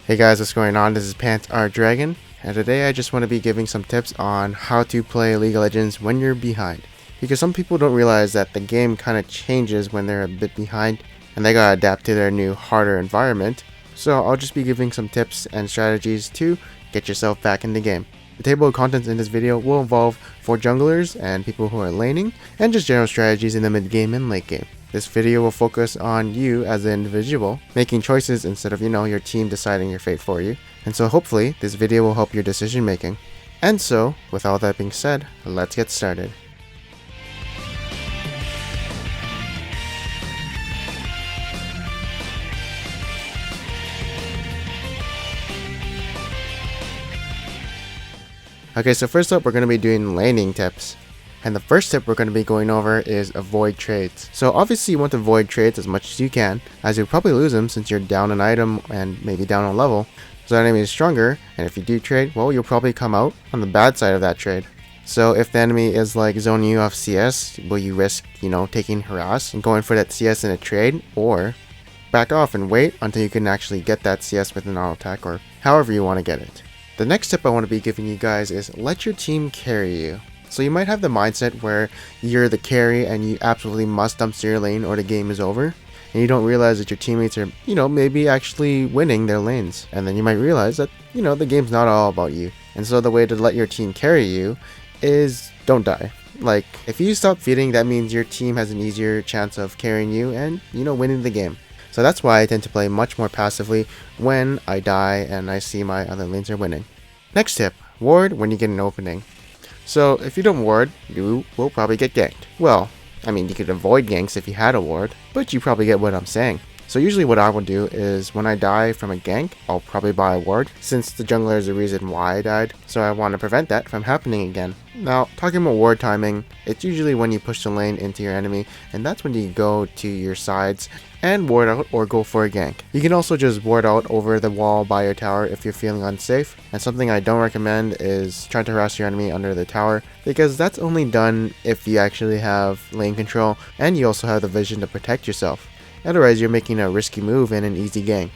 Hey guys, what's going on? This is Pants Our Dragon, and today I just want to be giving some tips on how to play League of Legends when you're behind. Because some people don't realize that the game kind of changes when they're a bit behind, and they gotta adapt to their new, harder environment. So I'll just be giving some tips and strategies to get yourself back in the game. The table of contents in this video will involve for junglers and people who are laning, and just general strategies in the mid game and late game. This video will focus on you as an individual, making choices instead of, your team deciding your fate for you. And so hopefully, this video will help your decision making. And so, with all that being said, let's get started. Okay, so first up, we're going to be doing laning tips. And the first tip we're going to be going over is avoid trades. So obviously you want to avoid trades as much as you can, as you'll probably lose them since you're down an item and maybe down a level. So that enemy is stronger, and if you do trade, well, you'll probably come out on the bad side of that trade. So if the enemy is like zoning you off CS, will you risk, taking harass and going for that CS in a trade, or back off and wait until you can actually get that CS with an auto attack, or however you want to get it. The next tip I want to be giving you guys is let your team carry you. So you might have the mindset where you're the carry and you absolutely must dumpster your lane or the game is over. And you don't realize that your teammates are, maybe actually winning their lanes. And then you might realize that, the game's not all about you. And so the way to let your team carry you is don't die. Like, if you stop feeding, that means your team has an easier chance of carrying you and, winning the game. So that's why I tend to play much more passively when I die and I see my other lanes are winning. Next tip, ward when you get an opening. So if you don't ward, you will probably get ganked. Well, you could avoid ganks if you had a ward, but you probably get what I'm saying. So usually what I will do is when I die from a gank, I'll probably buy a ward, since the jungler is the reason why I died, so I want to prevent that from happening again. Now, talking about ward timing, it's usually when you push the lane into your enemy, and that's when you go to your sides and ward out or go for a gank. You can also just ward out over the wall by your tower if you're feeling unsafe, and something I don't recommend is trying to harass your enemy under the tower, because that's only done if you actually have lane control and you also have the vision to protect yourself. Otherwise, you're making a risky move and an easy gank.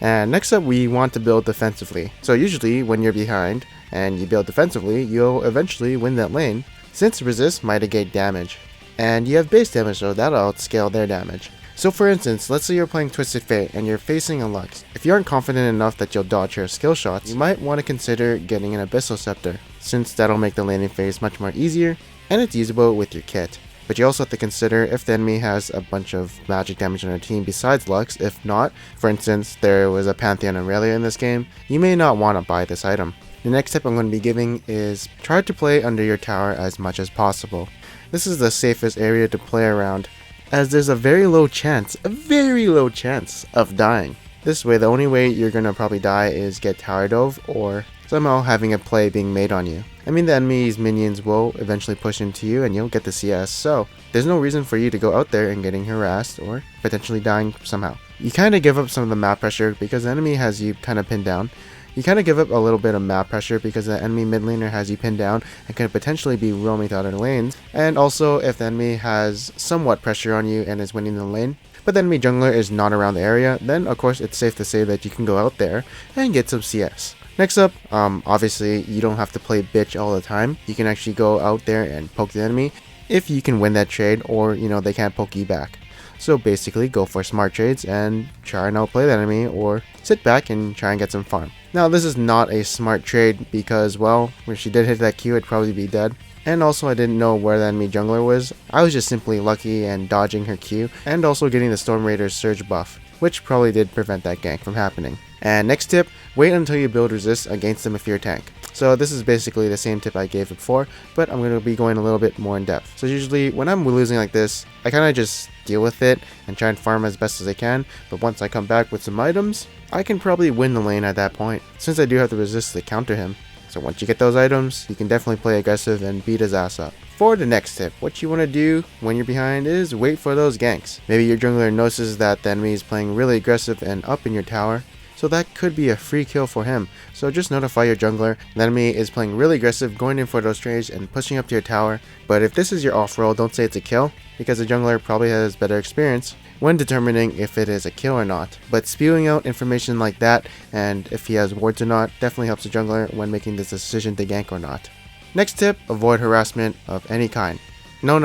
And next up, we want to build defensively. So usually, when you're behind and you build defensively, you'll eventually win that lane, since resist might negate damage. And you have base damage, so that'll outscale their damage. So for instance, let's say you're playing Twisted Fate and you're facing a Lux. If you aren't confident enough that you'll dodge her skill shots, you might want to consider getting an Abyssal Scepter, since that'll make the laning phase much more easier, and it's usable with your kit. But you also have to consider if the enemy has a bunch of magic damage on their team besides Lux. If not, for instance, there was a Pantheon Aurelia in this game, you may not want to buy this item. The next tip I'm going to be giving is try to play under your tower as much as possible. This is the safest area to play around, as there's a very low chance of dying. This way, the only way you're going to probably die is get tower dove or somehow having a play being made on you. The enemy's minions will eventually push into you and you'll get the CS, so there's no reason for you to go out there and getting harassed or potentially dying somehow. You kind of give up some of the map pressure because the enemy has you kind of pinned down. You kind of give up a little bit of map pressure because the enemy mid laner has you pinned down and could potentially be roaming to other lanes. And also, if the enemy has somewhat pressure on you and is winning the lane, but the enemy jungler is not around the area, then of course it's safe to say that you can go out there and get some CS. Next up, obviously you don't have to play bitch all the time. You can actually go out there and poke the enemy if you can win that trade, or they can't poke you back. So basically go for smart trades and try and outplay the enemy, or sit back and try and get some farm. Now this is not a smart trade because, well, when she did hit that Q, I'd probably be dead. And also I didn't know where the enemy jungler was. I was just simply lucky and dodging her Q, and also getting the Storm Raider's surge buff, which probably did prevent that gank from happening. And next tip, wait until you build resist against them if you're a tank. So this is basically the same tip I gave before, but I'm going to be going a little bit more in depth. So usually when I'm losing like this, I kind of just deal with it and try and farm as best as I can, but once I come back with some items, I can probably win the lane at that point, since I do have the resist to counter him. So once you get those items, you can definitely play aggressive and beat his ass up. For the next tip, what you want to do when you're behind is wait for those ganks. Maybe your jungler notices that the enemy is playing really aggressive and up in your tower, so that could be a free kill for him. So just notify your jungler the enemy is playing really aggressive, going in for those trades and pushing up to your tower. But if this is your off roll, don't say it's a kill, because the jungler probably has better experience when determining if it is a kill or not. But spewing out information like that and if he has wards or not definitely helps the jungler when making this decision to gank or not. Next tip, avoid harassment of any kind. No,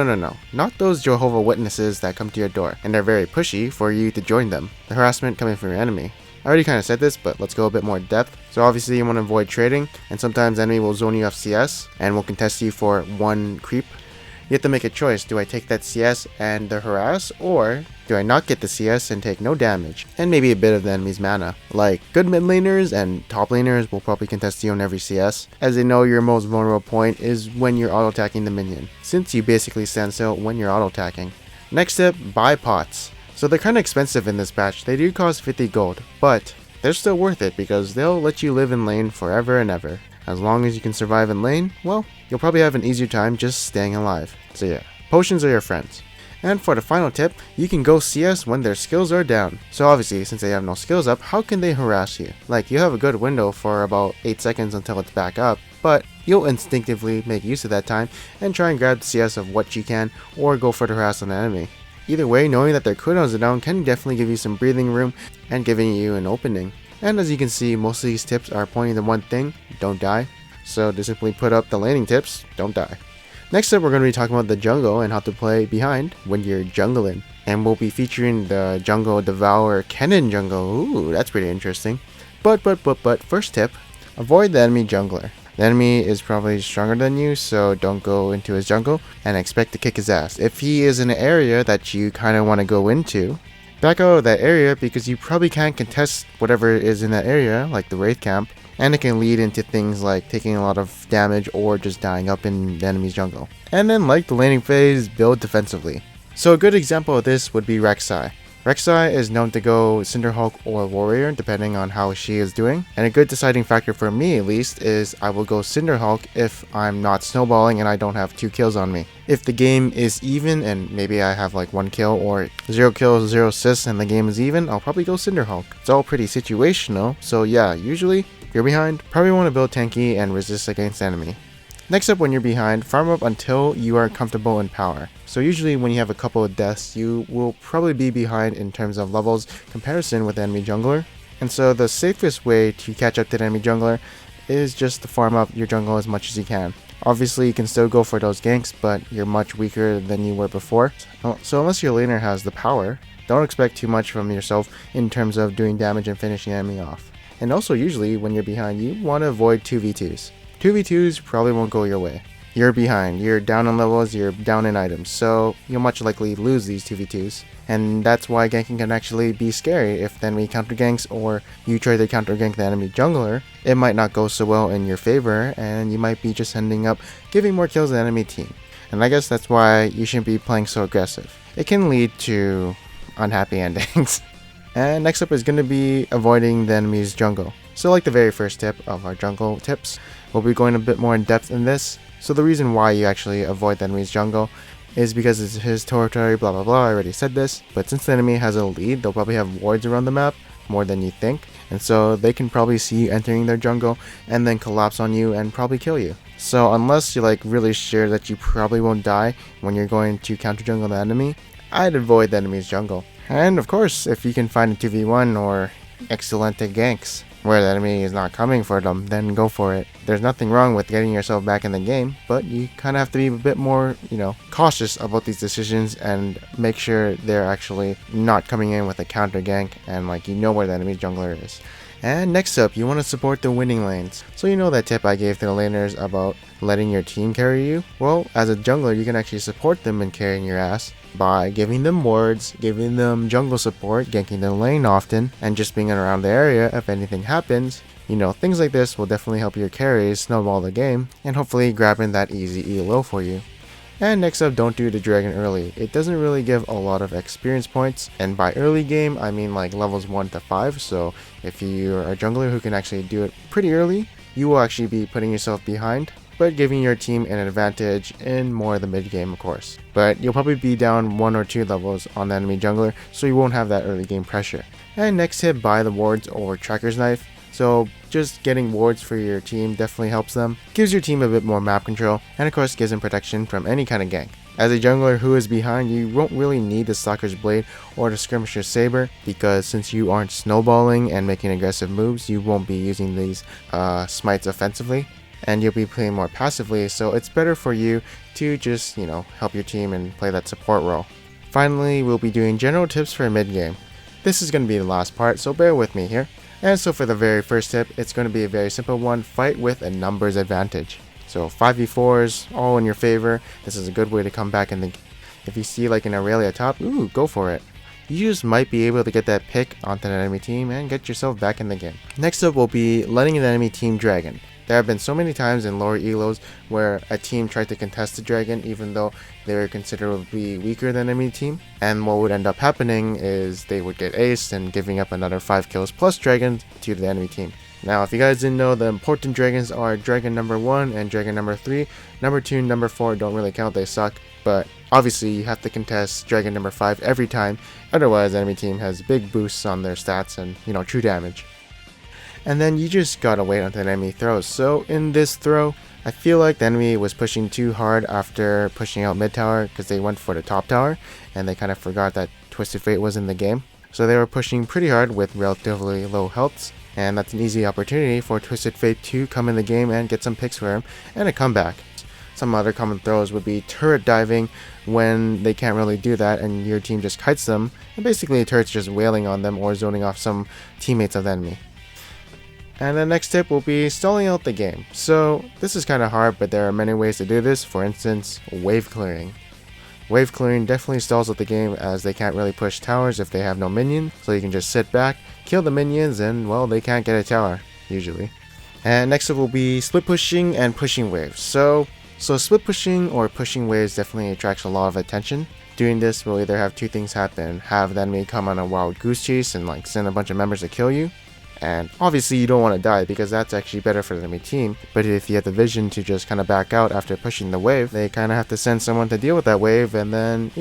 not those Jehovah Witnesses that come to your door and are very pushy for you to join them. The harassment coming from your enemy. I already kind of said this, but let's go a bit more in depth. So obviously you want to avoid trading, and sometimes enemy will zone you off CS and will contest you for one creep. You have to make a choice. Do I take that CS and the harass, or do I not get the CS and take no damage and maybe a bit of the enemy's mana? Like, good mid laners and top laners will probably contest you on every CS, as they know your most vulnerable point is when you're auto attacking the minion, since you basically stand still when you're auto attacking. Next tip, buy pots. So they're kind of expensive in this patch. They do cost 50 gold, but they're still worth it because they'll let you live in lane forever and ever. As long as you can survive in lane, well, you'll probably have an easier time just staying alive. So yeah, potions are your friends. And for the final tip, you can go CS when their skills are down. So obviously, since they have no skills up, how can they harass you? Like, you have a good window for about 8 seconds until it's back up, but you'll instinctively make use of that time and try and grab the CS of what you can, or go for the harass on the enemy. Either way, knowing that their cooldowns are down can definitely give you some breathing room and giving you an opening. And as you can see, most of these tips are pointing to one thing: don't die. So to simply put up the laning tips, don't die. Next up, we're going to be talking about the jungle and how to play behind when you're jungling. And we'll be featuring the jungle Devour Kennen jungle. Ooh, that's pretty interesting. But first tip, avoid the enemy jungler. The enemy is probably stronger than you, so don't go into his jungle and expect to kick his ass. If he is in an area that you kind of want to go into, back out of that area because you probably can't contest whatever is in that area, like the Wraith camp, and it can lead into things like taking a lot of damage or just dying up in the enemy's jungle. And then, like the laning phase, build defensively. So a good example of this would be Rek'Sai. Rek'Sai is known to go Cinderhulk or Warrior depending on how she is doing, and a good deciding factor for me at least is I will go Cinderhulk if I'm not snowballing and I don't have 2 kills on me. If the game is even and maybe I have like 1 kill or 0 kills, 0 assists and the game is even, I'll probably go Cinderhulk. It's all pretty situational, so yeah, usually if you're behind, probably want to build tanky and resist against enemy. Next up, when you're behind, farm up until you are comfortable in power. So usually when you have a couple of deaths, you will probably be behind in terms of levels comparison with the enemy jungler. And so the safest way to catch up to the enemy jungler is just to farm up your jungle as much as you can. Obviously you can still go for those ganks, but you're much weaker than you were before. So unless your laner has the power, don't expect too much from yourself in terms of doing damage and finishing the enemy off. And also usually when you're behind, you want to avoid 2v2s. 2v2s probably won't go your way. You're behind, you're down in levels, you're down in items, so you'll much likely lose these 2v2s. And that's why ganking can actually be scary. If the enemy counter ganks or you try to counter gank the enemy jungler, it might not go so well in your favor and you might be just ending up giving more kills to the enemy team. And I guess that's why you shouldn't be playing so aggressive. It can lead to unhappy endings. And next up is going to be avoiding the enemy's jungle. So like the very first tip of our jungle tips, we'll be going a bit more in depth in this. So the reason why you actually avoid the enemy's jungle is because it's his territory, blah blah blah, I already said this. But since the enemy has a lead, they'll probably have wards around the map, more than you think. And so they can probably see you entering their jungle and then collapse on you and probably kill you. So unless you're like really sure that you probably won't die when you're going to counter jungle the enemy, I'd avoid the enemy's jungle. And of course, if you can find a 2v1 or excelente ganks where the enemy is not coming for them, then go for it. There's nothing wrong with getting yourself back in the game, but you kind of have to be a bit more, cautious about these decisions and make sure they're actually not coming in with a counter gank and where the enemy jungler is. And next up, you want to support the winning lanes. So you know that tip I gave to the laners about letting your team carry you? Well, as a jungler, you can actually support them in carrying your ass by giving them wards, giving them jungle support, ganking their lane often, and just being around the area if anything happens. Things like this will definitely help your carries snowball the game, and hopefully grabbing that easy elo for you. And next up, don't do the dragon early. It doesn't really give a lot of experience points, and by early game, I mean like levels 1 to 5, so if you're a jungler who can actually do it pretty early, you will actually be putting yourself behind, but giving your team an advantage in more of the mid game, of course. But you'll probably be down 1 or 2 levels on the enemy jungler, so you won't have that early game pressure. And next tip, buy the wards or tracker's knife. So just getting wards for your team definitely helps them, gives your team a bit more map control, and of course gives them protection from any kind of gank. As a jungler who is behind, you won't really need the Stalker's Blade or the Skirmisher's Saber, because since you aren't snowballing and making aggressive moves, you won't be using these smites offensively, and you'll be playing more passively, so it's better for you to just, help your team and play that support role. Finally, we'll be doing general tips for mid-game. This is going to be the last part, so bear with me here. And so for the very first tip, it's going to be a very simple one: fight with a numbers advantage. So 5v4s, all in your favor. This is a good way to come back, and if you see like an Aurelia top, ooh, go for it. You just might be able to get that pick onto an enemy team and get yourself back in the game. Next up will be letting an enemy team dragon. There have been so many times in lower elos where a team tried to contest the dragon even though they were considerably weaker than enemy team, and what would end up happening is they would get aced and giving up another 5 kills plus dragon to the enemy team. Now, if you guys didn't know, the important dragons are dragon number 1 and dragon number 3. Number 2 and number 4 don't really count, they suck. But obviously you have to contest dragon number 5 every time, otherwise the enemy team has big boosts on their stats and, true damage. And then you just gotta wait until the enemy throws. So in this throw, I feel like the enemy was pushing too hard after pushing out mid tower, because they went for the top tower and they kind of forgot that Twisted Fate was in the game. So they were pushing pretty hard with relatively low healths, and that's an easy opportunity for Twisted Fate to come in the game and get some picks for him and a comeback. Some other common throws would be turret diving when they can't really do that and your team just kites them, and basically the turret's just wailing on them or zoning off some teammates of the enemy. And the next tip will be stalling out the game. So this is kind of hard, but there are many ways to do this. For instance, wave clearing. Wave clearing definitely stalls out the game, as they can't really push towers if they have no minions, so you can just sit back, kill the minions, and well, they can't get a tower, usually. And next up will be split pushing and pushing waves. So split pushing or pushing waves definitely attracts a lot of attention. Doing this will either have two things happen: have the enemy come on a wild goose chase and send a bunch of members to kill you, and obviously you don't want to die because that's actually better for the enemy team. But if you have the vision to just kind of back out after pushing the wave, they kind of have to send someone to deal with that wave and then,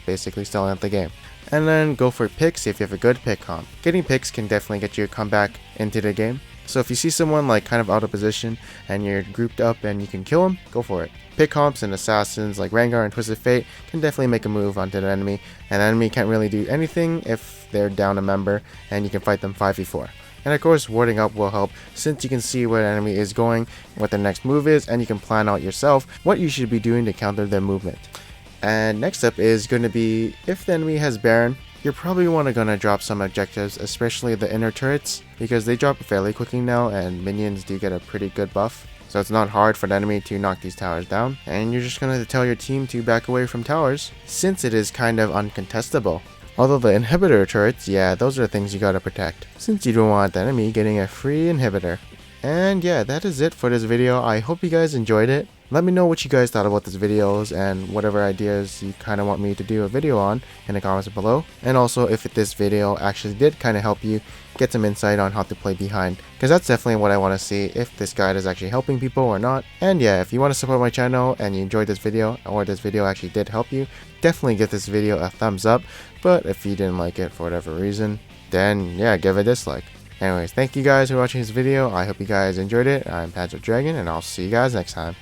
basically stalling out the game. And then go for picks if you have a good pick comp. Getting picks can definitely get you a comeback into the game. So if you see someone kind of out of position and you're grouped up and you can kill them, go for it. Pick comps and assassins like Rengar and Twisted Fate can definitely make a move onto the enemy, and the enemy can't really do anything if they're down a member, and you can fight them 5v4. And of course, warding up will help, since you can see where the enemy is going, what their next move is, and you can plan out yourself what you should be doing to counter their movement. And next up is going to be, if the enemy has Baron, you're probably gonna drop some objectives, especially the inner turrets, because they drop fairly quickly now and minions do get a pretty good buff. So it's not hard for the enemy to knock these towers down, and you're just gonna tell your team to back away from towers, since it is kind of uncontestable. Although the inhibitor turrets, yeah, those are the things you gotta protect, since you don't want the enemy getting a free inhibitor. And yeah, that is it for this video. I hope you guys enjoyed it. Let me know what you guys thought about this videos and whatever ideas you kind of want me to do a video on in the comments below. And also if this video actually did kind of help you get some insight on how to play behind, because that's definitely what I want to see, if this guide is actually helping people or not. And yeah, if you want to support my channel and you enjoyed this video, or this video actually did help you, definitely give this video a thumbs up. But if you didn't like it for whatever reason, then yeah, give a dislike. Anyways, thank you guys for watching this video. I hope you guys enjoyed it. I'm Patrick Dragon, and I'll see you guys next time.